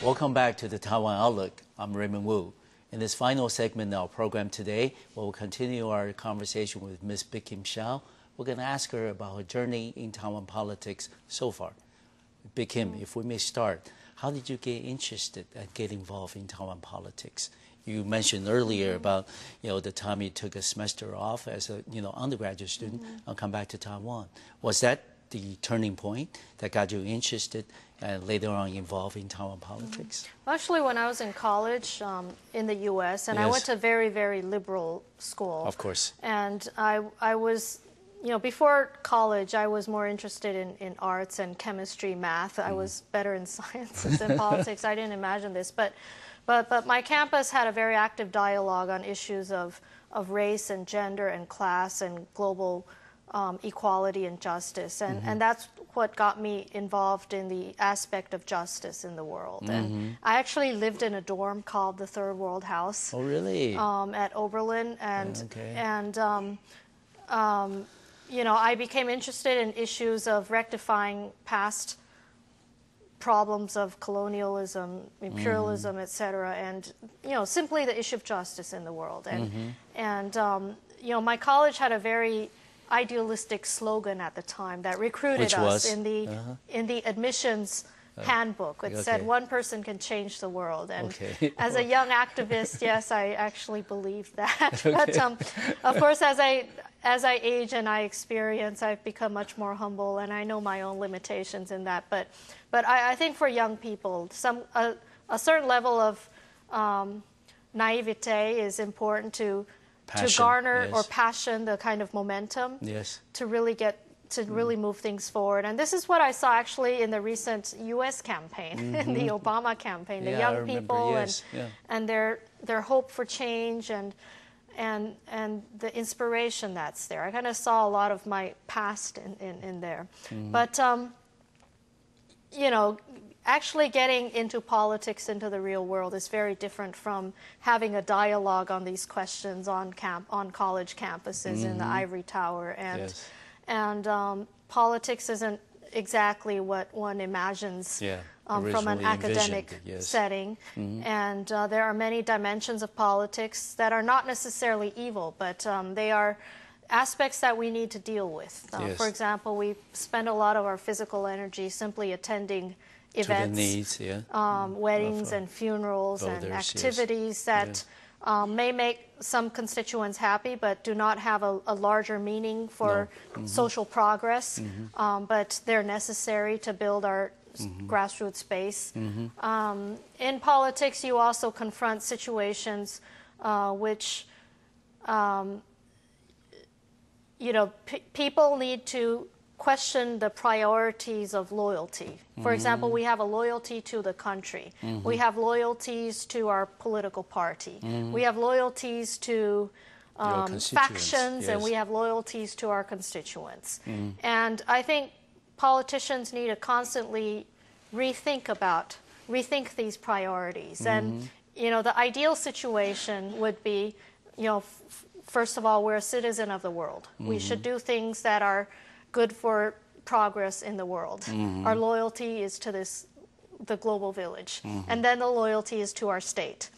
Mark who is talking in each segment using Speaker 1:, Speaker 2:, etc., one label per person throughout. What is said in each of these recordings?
Speaker 1: Welcome back to the Taiwan Outlook. I'm Raymond Wu. In this final segment of our program today, we'll continue our conversation with Ms. Bi-khim Hsiao. We're going to ask her about her journey in Taiwan politics so far. Bi-khim, if we may start, how did you get interested and get involved in Taiwan politics? You mentioned earlier about the time you took a semester off as a undergraduate student and come back to Taiwan. Was that the turning point that got you interested and later on involved in Taiwan politics?
Speaker 2: Actually, when I was in college in the U.S., and I went to a very, very liberal school.
Speaker 1: Of course.
Speaker 2: And I was, before college, I was more interested in arts and chemistry, math. I was better in sciences than politics. I didn't imagine this. But my campus had a very active dialogue on issues of race and gender and class and global equality and justice. And that's what got me involved in the aspect of justice in the world. And I actually lived in a dorm called the Third World House.
Speaker 1: Oh, really?
Speaker 2: At Oberlin. I became interested in issues of rectifying past problems of colonialism, imperialism, etc., and simply the issue of justice in the world. And my college had a very idealistic slogan at the time that recruited us in the admissions handbook. It said, "One person can change the world." And as a young activist, yes, I actually believed that. But of course, as I age and I experience, I've become much more humble, and I know my own limitations in that. But I think for young people, a certain level of naivete is important to garner or passion, the kind of momentum to really move things forward. And this is what I saw actually in the recent U.S. campaign, in the Obama campaign, the young people and their hope for change and the inspiration that's there. I kind of saw a lot of my past in there. But actually getting into politics, into the real world, is very different from having a dialogue on these questions on college campuses in the ivory tower. And politics isn't exactly what one imagines from an academic setting. And there are many dimensions of politics that are not necessarily evil, but they are aspects that we need to deal with. For example, we spend a lot of our physical energy simply attending events, weddings and funerals and activities that may make some constituents happy but do not have a larger meaning for social progress, but they're necessary to build our grassroots base. In politics, you also confront situations which people need to question the priorities of loyalty. For example, we have a loyalty to the country. We have loyalties to our political party. We have loyalties to factions, and we have loyalties to our constituents. And I think politicians need to constantly rethink these priorities. And the ideal situation would be, first of all, we're a citizen of the world. We should do things that are good for progress in the world. Our loyalty is to the global village. And then the loyalty is to our state.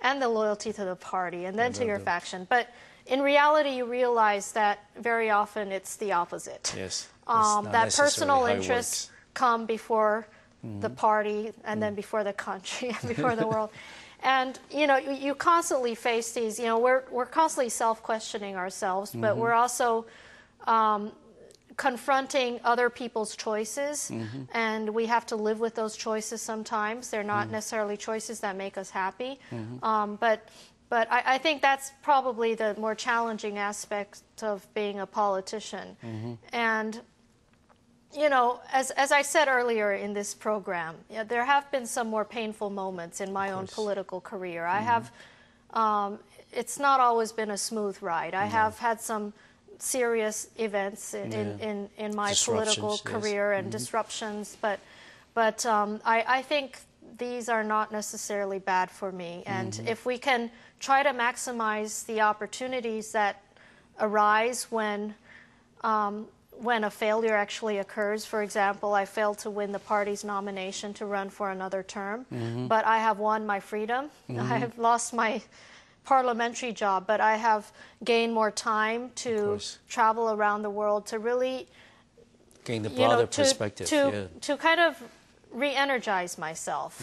Speaker 2: And the loyalty to the party, and then to your faction. But in reality, you realize that very often it's the opposite. That personal interests come before the party, and then before the country, and before the world. And you constantly face these. We're constantly self-questioning ourselves, but we're also confronting other people's choices, and we have to live with those choices sometimes. They're not necessarily choices that make us happy. But I think that's probably the more challenging aspect of being a politician. And as I said earlier in this program, there have been some more painful moments in my own political career. I have, it's not always been a smooth ride. I have had some serious events in my political career and disruptions, but I think these are not necessarily bad for me. And if we can try to maximize the opportunities that arise when when a failure actually occurs. For example, I failed to win the party's nomination to run for another term, but I have won my freedom. I have lost my parliamentary job, but I have gained more time to travel around the world to really
Speaker 1: gain the broader perspective.
Speaker 2: To kind of re-energize myself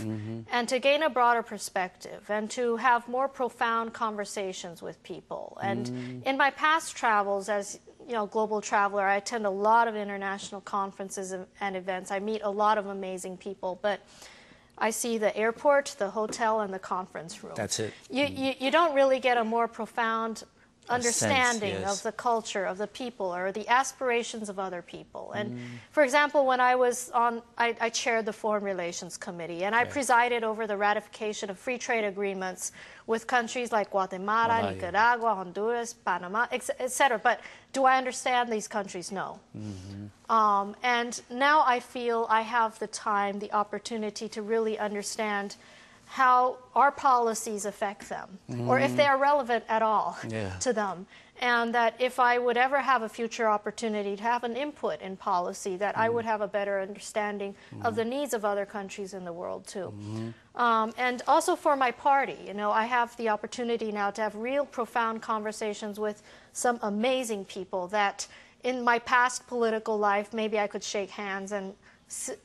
Speaker 2: and to gain a broader perspective and to have more profound conversations with people. And in my past travels as global traveler, I attend a lot of international conferences and events. I meet a lot of amazing people, but I see the airport, the hotel, and the conference room.
Speaker 1: That's it.
Speaker 2: You don't really get a more profound understanding of the culture, of the people, or the aspirations of other people. And for example, when I was I chaired the Foreign Relations Committee, and I presided over the ratification of free trade agreements with countries like Guatemala, Nicaragua, Honduras, Panama, etc. But do I understand these countries? No. And now I feel I have the time, the opportunity to really understand how our policies affect them, or if they are relevant at all to them. And that if I would ever have a future opportunity to have an input in policy, that I would have a better understanding of the needs of other countries in the world too. And also for my party, I have the opportunity now to have real profound conversations with some amazing people that in my past political life, maybe I could shake hands and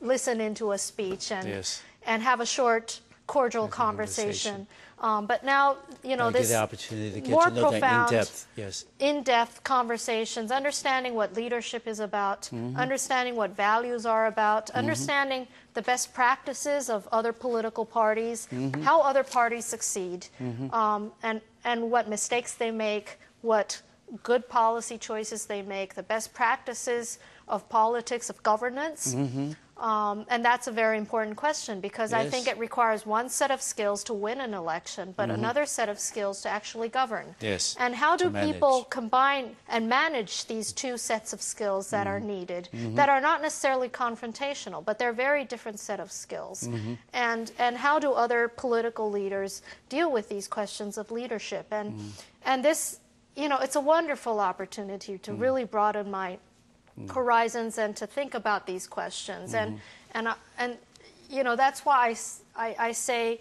Speaker 2: listen into a speech and have a short cordial conversation. But now, this
Speaker 1: the opportunity to get
Speaker 2: more
Speaker 1: to know
Speaker 2: profound,
Speaker 1: that
Speaker 2: in-depth conversations, understanding what leadership is about, understanding what values are about, understanding the best practices of other political parties, how other parties succeed, and what mistakes they make, what good policy choices they make, the best practices of politics, of governance. And that's a very important question because I think it requires one set of skills to win an election, but another set of skills to actually govern. And how do people combine and manage these two sets of skills that are needed, that are not necessarily confrontational, but they're very different set of skills? And how do other political leaders deal with these questions of leadership? And this, it's a wonderful opportunity to really broaden my horizons and to think about these questions. And that's why I say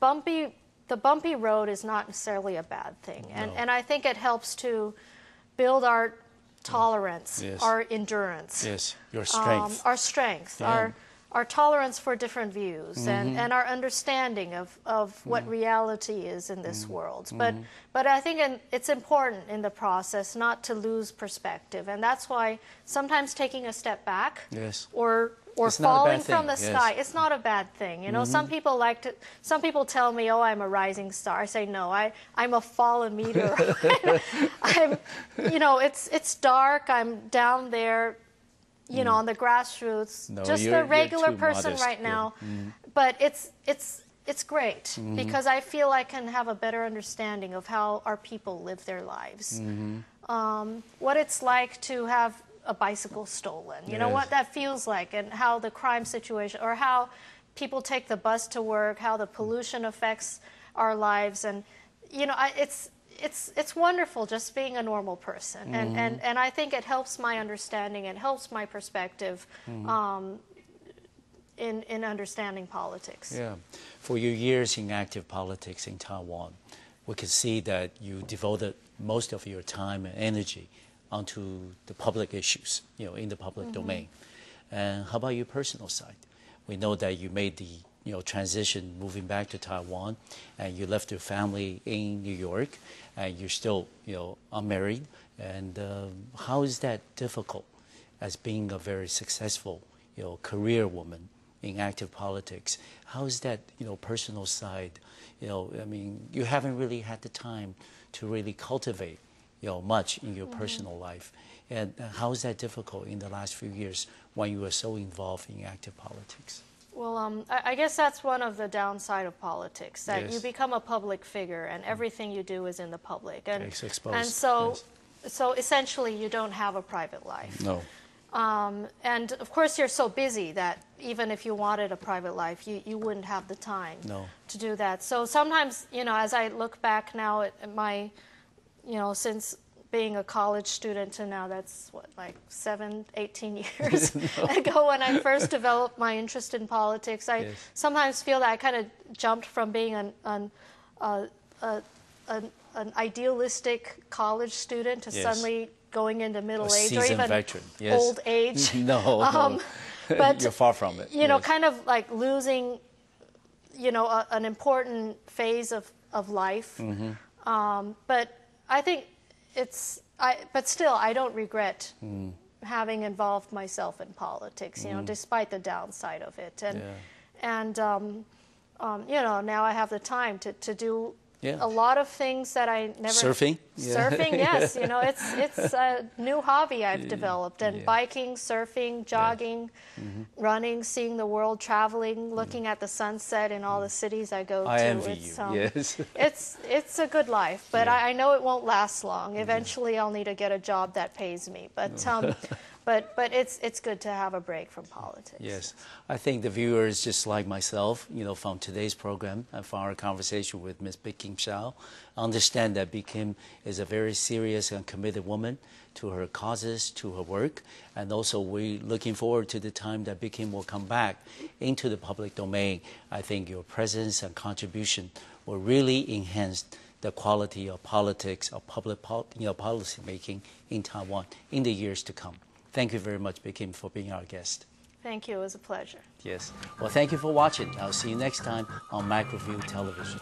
Speaker 2: the bumpy road is not necessarily a bad thing. And I think it helps to build our tolerance, our endurance,
Speaker 1: your strength,
Speaker 2: our strength, our tolerance for different views, and our understanding of what reality is in this world. But I think it's important in the process not to lose perspective, and that's why sometimes taking a step back or falling from the sky, it's not a bad thing. Some people tell me, "Oh, I'm a rising star." I say, "No, I'm a fallen meteor." It's dark. I'm down there. On the grassroots, just a regular person right now. But it's great because I feel I can have a better understanding of how our people live their lives. What it's like to have a bicycle stolen, what that feels like, and how the crime situation, or how people take the bus to work, how the pollution affects our lives. And, it's wonderful just being a normal person. And I think it helps my understanding, it helps my perspective in understanding politics.
Speaker 1: For your years in active politics in Taiwan, we can see that you devoted most of your time and energy onto the public issues, in the public domain. And how about your personal side? We know that you made the transition moving back to Taiwan, and you left your family in New York, and you're still, unmarried. And how is that difficult as being a very successful, career woman in active politics? How is that, personal side? You haven't really had the time to really cultivate, much in your personal life. And how is that difficult in the last few years when you were so involved in active politics?
Speaker 2: Well, I guess that's one of the downside of politics, that you become a public figure and everything you do is in the public. And,
Speaker 1: it's exposed.
Speaker 2: And so essentially you don't have a private life.
Speaker 1: No.
Speaker 2: And of course you're so busy that even if you wanted a private life, you wouldn't have the time to do that. So sometimes, as I look back now at my, since being a college student to now, that's what, like 18 years ago when I first developed my interest in politics. I sometimes feel that I kind of jumped from being an idealistic college student to suddenly going into middle age or even
Speaker 1: veteran.
Speaker 2: Old age.
Speaker 1: No,
Speaker 2: but
Speaker 1: you're far from it.
Speaker 2: You know, kind of like losing, you know, an important phase of life. But I think but still, I don't regret having involved myself in politics, you know, despite the downside of it. And you know, now I have the time to do a lot of things that I never...
Speaker 1: Surfing?
Speaker 2: Surfing, yes. You know, it's a new hobby I've developed. And biking, surfing, jogging, running, seeing the world, traveling, looking at the sunset in all the cities I go to.
Speaker 1: I envy you, yes.
Speaker 2: It's a good life, but I know it won't last long. Eventually I'll need to get a job that pays me. But it's good to have a break from politics.
Speaker 1: Yes. I think the viewers, just like myself, you know, from today's program and from our conversation with Ms. Bi-khim Hsiao, understand that Bi-khim is a very serious and committed woman to her causes, to her work, and also we're looking forward to the time that Bi-khim will come back into the public domain. I think your presence and contribution will really enhance the quality of politics, of public policy making in Taiwan in the years to come. Thank you very much, Bi-khim, for being our guest.
Speaker 2: Thank you. It was a pleasure.
Speaker 1: Yes. Well, thank you for watching. I'll see you next time on Macroview Television.